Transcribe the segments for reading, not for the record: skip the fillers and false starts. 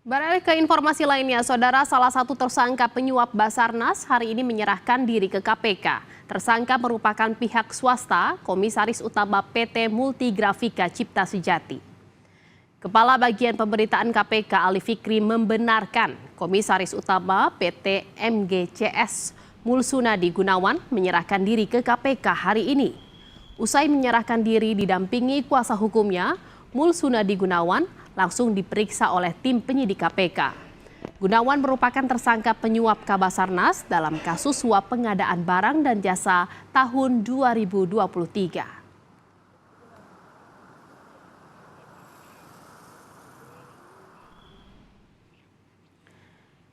Beralih ke informasi lainnya, saudara, salah satu tersangka penyuap Basarnas hari ini menyerahkan diri ke KPK. Tersangka merupakan pihak swasta, Komisaris Utama PT Multigrafika Cipta Sejati. Kepala Bagian Pemberitaan KPK Ali Fikri membenarkan Komisaris Utama PT MGCS Mulsunadi Gunawan menyerahkan diri ke KPK hari ini. Usai menyerahkan diri didampingi kuasa hukumnya, Mulsunadi Gunawan langsung diperiksa oleh tim penyidik KPK. Gunawan merupakan tersangka penyuap Kabasarnas dalam kasus suap pengadaan barang dan jasa tahun 2023.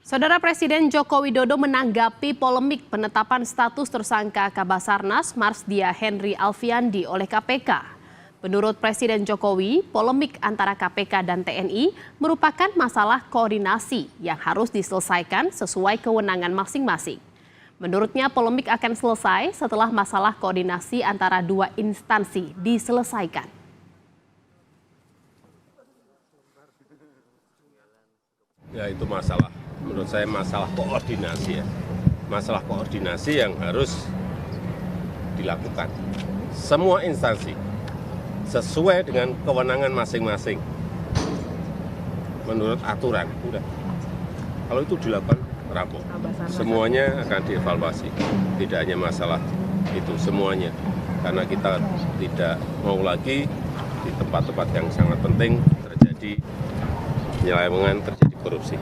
Saudara, Presiden Joko Widodo menanggapi polemik penetapan status tersangka Kabasarnas Marsdia Henry Alfiandi oleh KPK. Menurut Presiden Jokowi, polemik antara KPK dan TNI merupakan masalah koordinasi yang harus diselesaikan sesuai kewenangan masing-masing. Menurutnya, polemik akan selesai setelah masalah koordinasi antara dua instansi diselesaikan. Ya, itu masalah, menurut saya masalah koordinasi ya. Masalah koordinasi yang harus dilakukan semua instansi sesuai dengan kewenangan masing-masing menurut aturan. Udah. Kalau itu dilakukan rampung, semuanya akan dievaluasi. Tidak hanya masalah itu, semuanya. Karena kita tidak mau lagi di tempat-tempat yang sangat penting terjadi penyelewengan, terjadi korupsi.